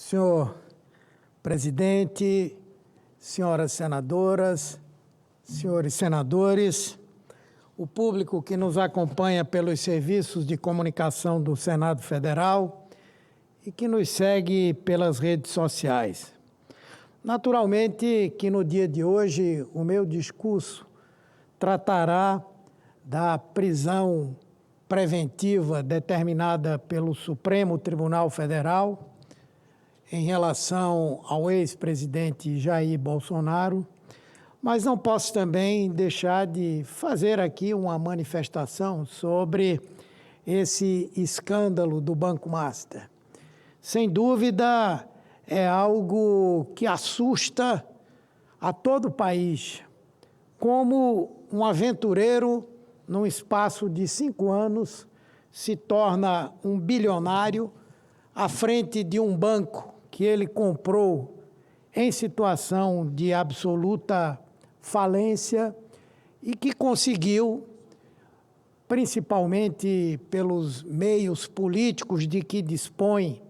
Senhor presidente, senhoras senadoras, senhores senadores, o público que nos acompanha pelos serviços de comunicação do Senado Federal e que nos segue pelas redes sociais. Naturalmente que no dia de hoje o meu discurso tratará da prisão preventiva determinada pelo Supremo Tribunal Federal em relação ao ex-presidente Jair Bolsonaro, mas não posso também deixar de fazer aqui uma manifestação sobre esse escândalo do Banco Master. Sem dúvida, é algo que assusta a todo o país, como um aventureiro, num espaço de 5 anos, se torna um bilionário à frente de um banco que ele comprou em situação de absoluta falência e que conseguiu, principalmente pelos meios políticos de que dispõe,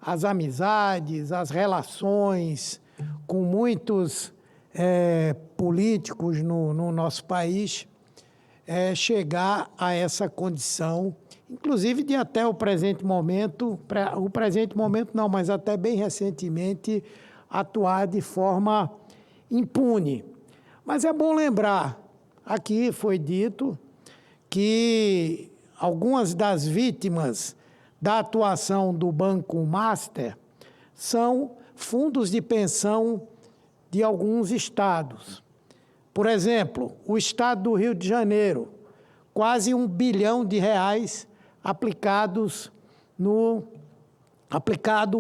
as amizades, as relações com muitos políticos no nosso país, chegar a essa condição, inclusive de até o presente momento não, mas até bem recentemente, atuar de forma impune. Mas é bom lembrar, aqui foi dito que algumas das vítimas da atuação do Banco Master são fundos de pensão de alguns estados. Por exemplo, o estado do Rio de Janeiro, quase R$1 bilhão aplicado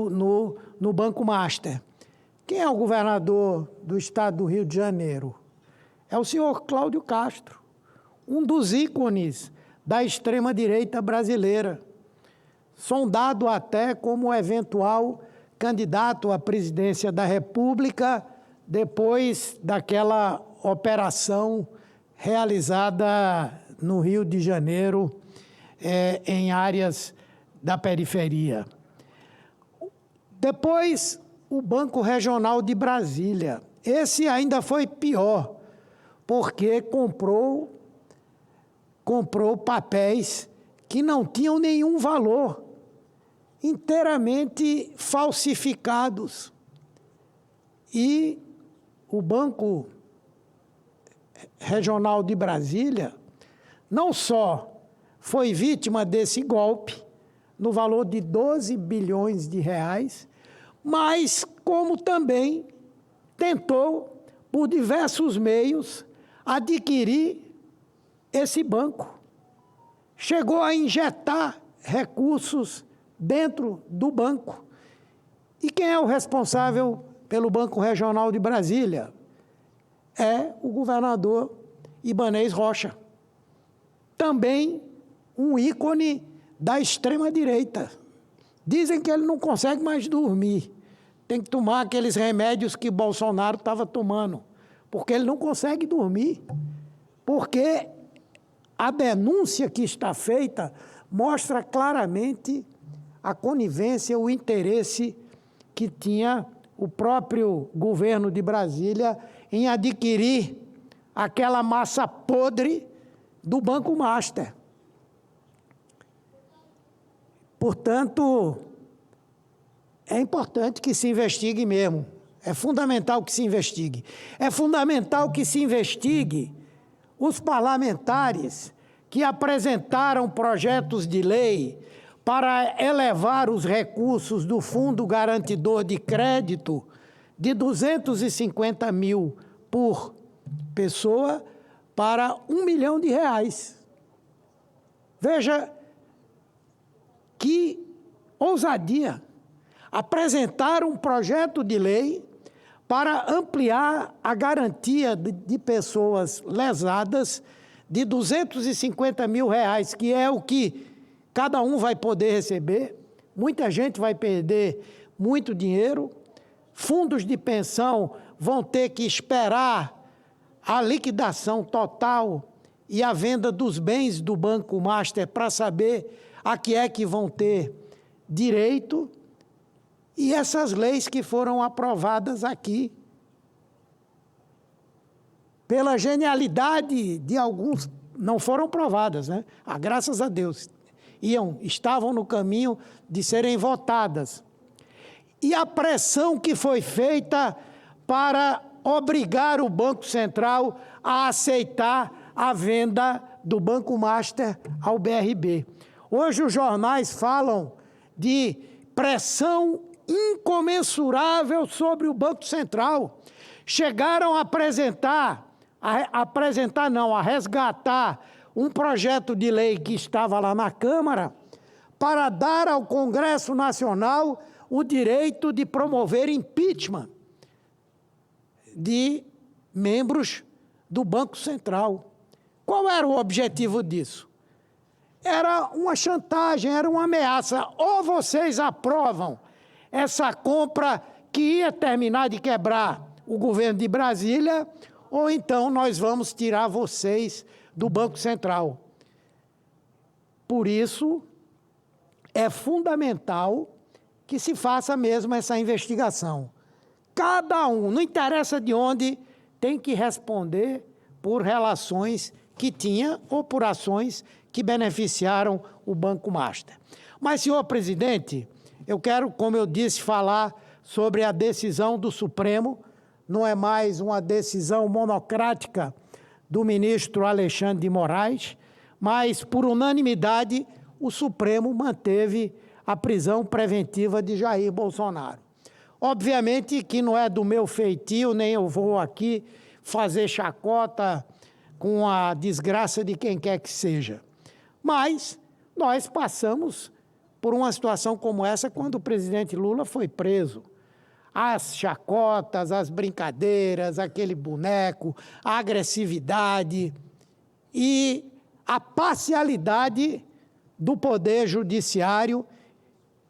no Banco Master. Quem é o governador do estado do Rio de Janeiro? É o senhor Cláudio Castro, um dos ícones da extrema-direita brasileira, sondado até como eventual candidato à presidência da República depois daquela operação realizada no Rio de Janeiro, em áreas da periferia. Depois, o Banco Regional de Brasília. Esse ainda foi pior, porque comprou papéis que não tinham nenhum valor, inteiramente falsificados. E o Banco Regional de Brasília não só foi vítima desse golpe, no valor de R$12 bilhões, mas como também tentou, por diversos meios, adquirir esse banco. Chegou a injetar recursos dentro do banco. E quem é o responsável pelo Banco Regional de Brasília? É o governador Ibanez Rocha, também um ícone da extrema-direita. Dizem que ele não consegue mais dormir, tem que tomar aqueles remédios que Bolsonaro estava tomando, porque ele não consegue dormir, porque a denúncia que está feita mostra claramente a conivência, o interesse que tinha o próprio governo de Brasília em adquirir aquela massa podre do Banco Master. Portanto, é importante que se investigue mesmo. É fundamental que se investigue. É fundamental que se investigue os parlamentares que apresentaram projetos de lei para elevar os recursos do Fundo Garantidor de Crédito de 250 mil por pessoa para R$1 milhão. Veja que ousadia! Apresentar um projeto de lei para ampliar a garantia de pessoas lesadas de R$250 mil, que é o que cada um vai poder receber. Muita gente vai perder muito dinheiro. Fundos de pensão vão ter que esperar a liquidação total e a venda dos bens do Banco Master para saber a que é que vão ter direito. E essas leis que foram aprovadas aqui, pela genialidade de alguns, não foram aprovadas, né? Graças a Deus, estavam no caminho de serem votadas. E a pressão que foi feita para obrigar o Banco Central a aceitar a venda do Banco Master ao BRB. Hoje os jornais falam de pressão incomensurável sobre o Banco Central. Chegaram a resgatar um projeto de lei que estava lá na Câmara para dar ao Congresso Nacional o direito de promover impeachment de membros do Banco Central. Qual era o objetivo disso? Era uma chantagem, era uma ameaça. Ou vocês aprovam essa compra que ia terminar de quebrar o governo de Brasília, ou então nós vamos tirar vocês do Banco Central. Por isso, é fundamental que se faça mesmo essa investigação. Cada um, não interessa de onde, tem que responder por relações que tinha ou por ações que beneficiaram o Banco Master. Mas, senhor presidente, eu quero, como eu disse, falar sobre a decisão do Supremo. Não é mais uma decisão monocrática do ministro Alexandre de Moraes, mas, por unanimidade, o Supremo manteve a prisão preventiva de Jair Bolsonaro. Obviamente que não é do meu feitio, nem eu vou aqui fazer chacota com a desgraça de quem quer que seja. Mas nós passamos por uma situação como essa quando o presidente Lula foi preso. As chacotas, as brincadeiras, aquele boneco, a agressividade e a parcialidade do Poder Judiciário,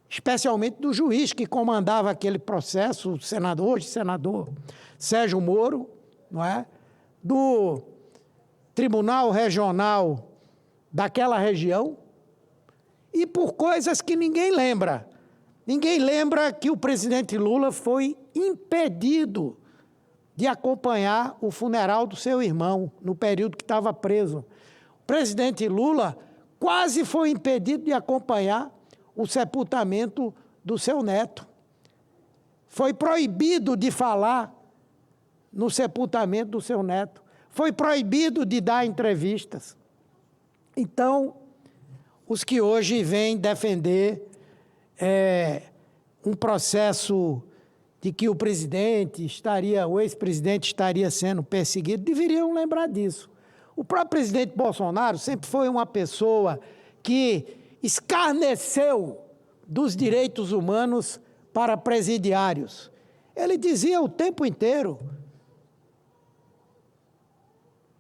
especialmente do juiz que comandava aquele processo, o senador, hoje senador Sérgio Moro, não é? Do Tribunal Regional daquela região, e por coisas que ninguém lembra. Ninguém lembra que o presidente Lula foi impedido de acompanhar o funeral do seu irmão, no período que estava preso. O presidente Lula quase foi impedido de acompanhar o sepultamento do seu neto. Foi proibido de falar no sepultamento do seu neto. Foi proibido de dar entrevistas. Então, os que hoje vêm defender um processo de que o ex-presidente estaria sendo perseguido, deveriam lembrar disso. O próprio presidente Bolsonaro sempre foi uma pessoa que escarneceu dos direitos humanos para presidiários. Ele dizia o tempo inteiro.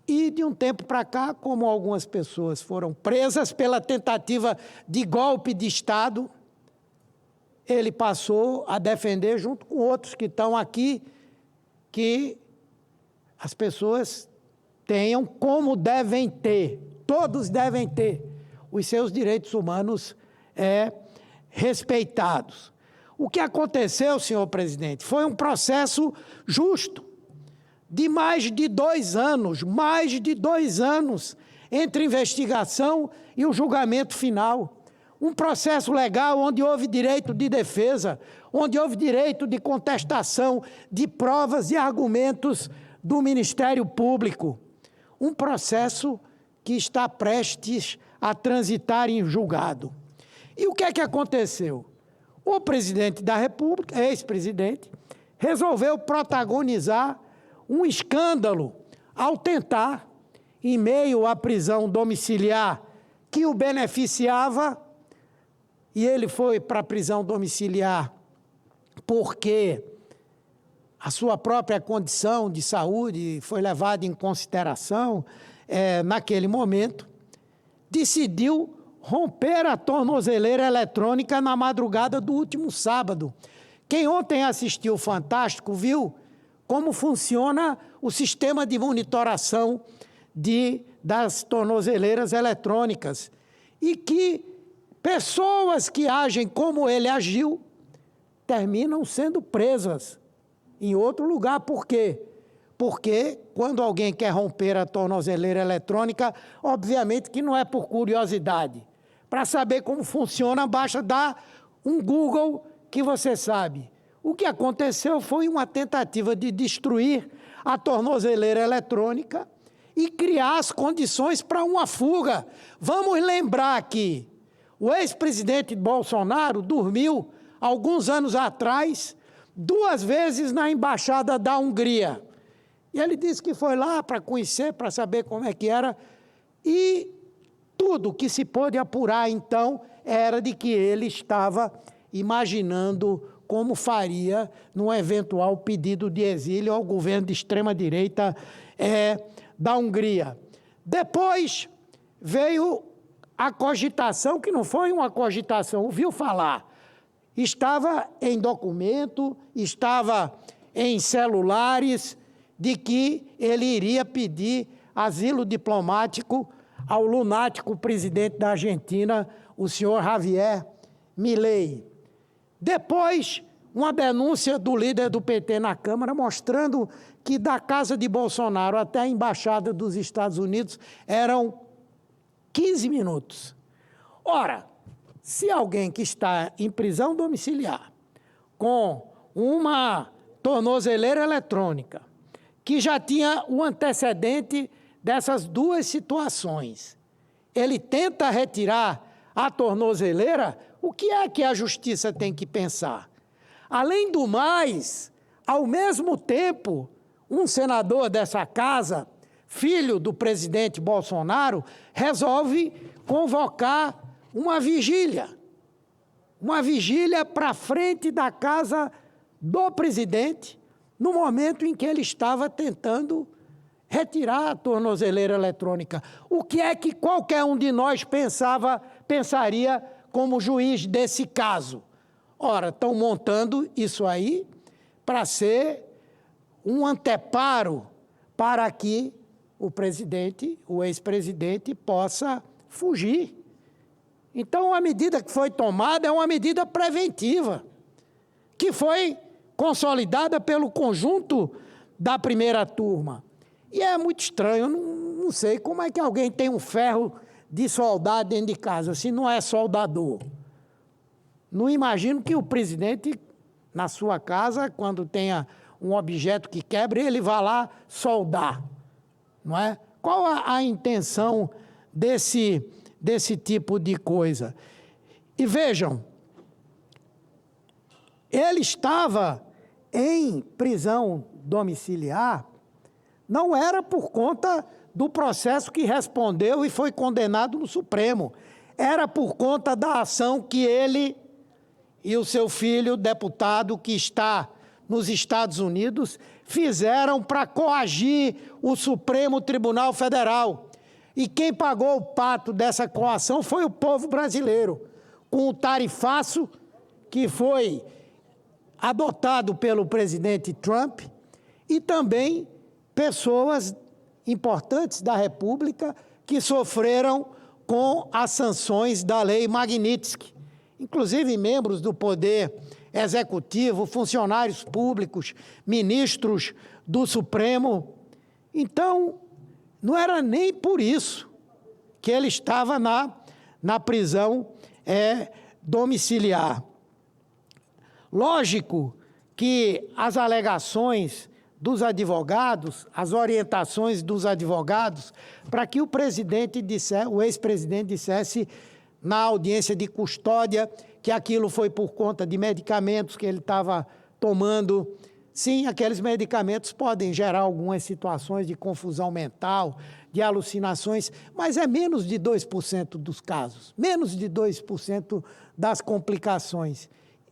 E de um tempo para cá, como algumas pessoas foram presas pela tentativa de golpe de Estado, ele passou a defender, junto com outros que estão aqui, que as pessoas tenham como devem ter, todos devem ter, os seus direitos humanos respeitados. O que aconteceu, senhor presidente, foi um processo justo, de mais de 2 anos, entre investigação e o julgamento final. Um processo legal onde houve direito de defesa, onde houve direito de contestação de provas e argumentos do Ministério Público. Um processo que está prestes a transitar em julgado. E o que é que aconteceu? O presidente da República, ex-presidente, resolveu protagonizar um escândalo ao tentar, em meio à prisão domiciliar que o beneficiava, e ele foi para a prisão domiciliar porque a sua própria condição de saúde foi levada em consideração naquele momento, decidiu romper a tornozeleira eletrônica na madrugada do último sábado. Quem ontem assistiu o Fantástico viu como funciona o sistema de monitoração das tornozeleiras eletrônicas e que pessoas que agem como ele agiu terminam sendo presas em outro lugar. Por quê? Porque quando alguém quer romper a tornozeleira eletrônica, obviamente que não é por curiosidade. Para saber como funciona, basta dar um Google que você sabe. O que aconteceu foi uma tentativa de destruir a tornozeleira eletrônica e criar as condições para uma fuga. Vamos lembrar que o ex-presidente Bolsonaro dormiu, alguns anos atrás, 2 vezes na Embaixada da Hungria. E ele disse que foi lá para conhecer, para saber como é que era, e tudo que se pôde apurar, então, era de que ele estava imaginando como faria num eventual pedido de exílio ao governo de extrema-direita da Hungria. Depois veio a cogitação, que não foi uma cogitação, ouviu falar. Estava em documento, estava em celulares, de que ele iria pedir asilo diplomático ao lunático presidente da Argentina, o senhor Javier Milei. Depois, uma denúncia do líder do PT na Câmara, mostrando que da casa de Bolsonaro até a Embaixada dos Estados Unidos eram 15 minutos. Ora, se alguém que está em prisão domiciliar, com uma tornozeleira eletrônica, que já tinha o antecedente dessas 2 situações, ele tenta retirar a tornozeleira, o que é que a justiça tem que pensar? Além do mais, ao mesmo tempo, um senador dessa casa, filho do presidente Bolsonaro, resolve convocar uma vigília para frente da casa do presidente, no momento em que ele estava tentando retirar a tornozeleira eletrônica. O que é que qualquer um de nós pensaria como juiz desse caso? Ora, estão montando isso aí para ser um anteparo para que o presidente, o ex-presidente, possa fugir. Então, a medida que foi tomada é uma medida preventiva, que foi consolidada pelo conjunto da primeira turma. E é muito estranho, eu não sei como é que alguém tem um ferro de soldar dentro de casa, se não é soldador. Não imagino que o presidente, na sua casa, quando tenha um objeto que quebre, ele vá lá soldar, não é? Qual a intenção desse tipo de coisa? E vejam, ele estava em prisão domiciliar, não era por conta do processo que respondeu e foi condenado no Supremo, era por conta da ação que ele e o seu filho, deputado, que está nos Estados Unidos, fizeram para coagir o Supremo Tribunal Federal. E quem pagou o pato dessa coação foi o povo brasileiro, com o tarifaço que foi adotado pelo presidente Trump e também pessoas importantes da República que sofreram com as sanções da Lei Magnitsky, inclusive membros do Poder Executivo, funcionários públicos, ministros do Supremo. Então, não era nem por isso que ele estava na prisão domiciliar. Lógico que as alegações dos advogados, as orientações dos advogados, para que o ex-presidente dissesse na audiência de custódia que aquilo foi por conta de medicamentos que ele estava tomando. Sim, aqueles medicamentos podem gerar algumas situações de confusão mental, de alucinações, mas é menos de 2% dos casos, menos de 2% das complicações.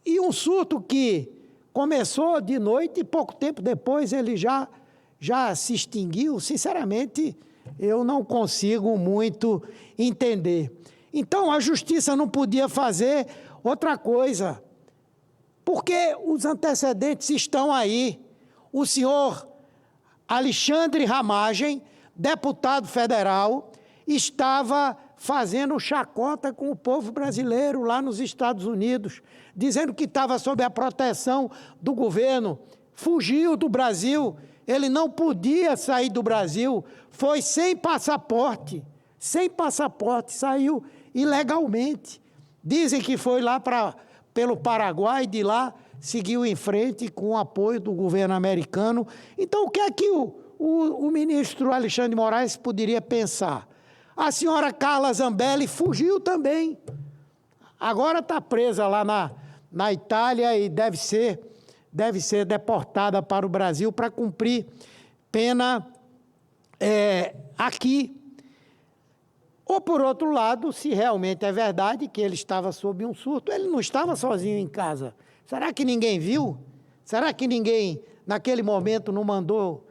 E um surto que começou de noite e pouco tempo depois ele já se extinguiu, sinceramente, eu não consigo muito entender. Então, a justiça não podia fazer outra coisa, porque os antecedentes estão aí. O senhor Alexandre Ramagem, deputado federal, estava fazendo chacota com o povo brasileiro lá nos Estados Unidos, dizendo que estava sob a proteção do governo, fugiu do Brasil, ele não podia sair do Brasil, foi sem passaporte, saiu ilegalmente. Dizem que foi lá pelo Paraguai, de lá seguiu em frente com o apoio do governo americano. Então, o que é que o ministro Alexandre de Moraes poderia pensar? A senhora Carla Zambelli fugiu também. Agora está presa lá na Itália e deve ser deportada para o Brasil para cumprir pena aqui. Ou, por outro lado, se realmente é verdade que ele estava sob um surto, ele não estava sozinho em casa. Será que ninguém viu? Será que ninguém, naquele momento, não mandou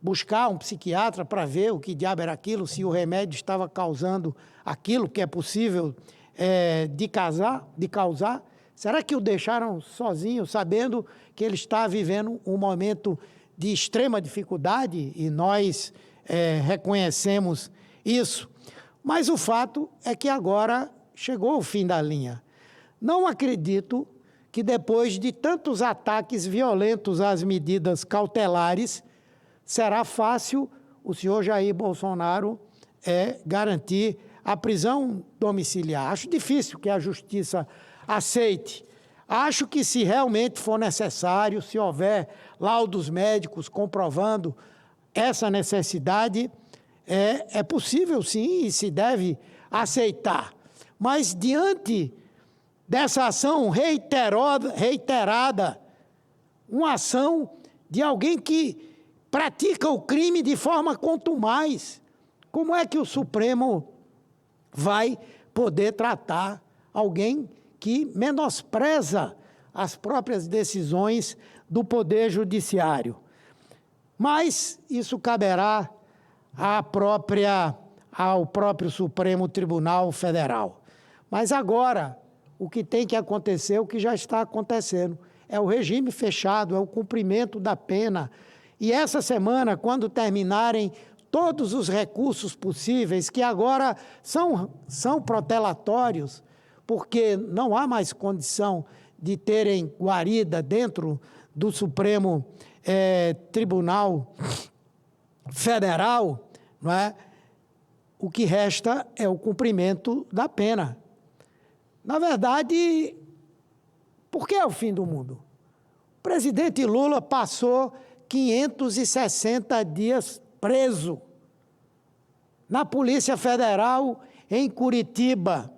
buscar um psiquiatra para ver o que diabo era aquilo, se o remédio estava causando aquilo que é possível de causar? Será que o deixaram sozinho, sabendo que ele está vivendo um momento de extrema dificuldade? E nós reconhecemos isso. Mas o fato é que agora chegou o fim da linha. Não acredito que depois de tantos ataques violentos às medidas cautelares, será fácil o senhor Jair Bolsonaro garantir a prisão domiciliar. Acho difícil que a Justiça aceite. Acho que, se realmente for necessário, se houver laudos médicos comprovando essa necessidade, é possível, sim, e se deve aceitar. Mas, diante dessa ação reiterada, uma ação de alguém que pratica o crime de forma contumaz, como é que o Supremo vai poder tratar alguém que menospreza as próprias decisões do Poder Judiciário? Mas isso caberá ao próprio Supremo Tribunal Federal. Mas agora, o que tem que acontecer, o que já está acontecendo, é o regime fechado, é o cumprimento da pena. E essa semana, quando terminarem todos os recursos possíveis, que agora são protelatórios, porque não há mais condição de terem guarida dentro do Supremo Tribunal Federal, não é? O que resta é o cumprimento da pena. Na verdade, por que é o fim do mundo? O presidente Lula passou 560 dias preso na Polícia Federal em Curitiba.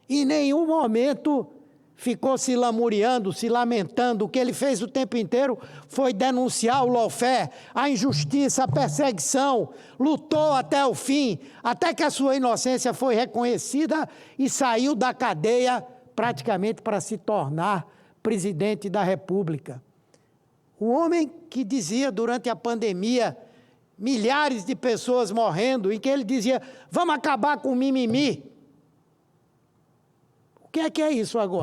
Em nenhum momento ficou se lamuriando, se lamentando. O que ele fez o tempo inteiro foi denunciar o lawfare, a injustiça, a perseguição, lutou até o fim, até que a sua inocência foi reconhecida e saiu da cadeia praticamente para se tornar presidente da República. O homem que dizia durante a pandemia, milhares de pessoas morrendo, em que ele dizia, vamos acabar com o mimimi. O que é isso agora?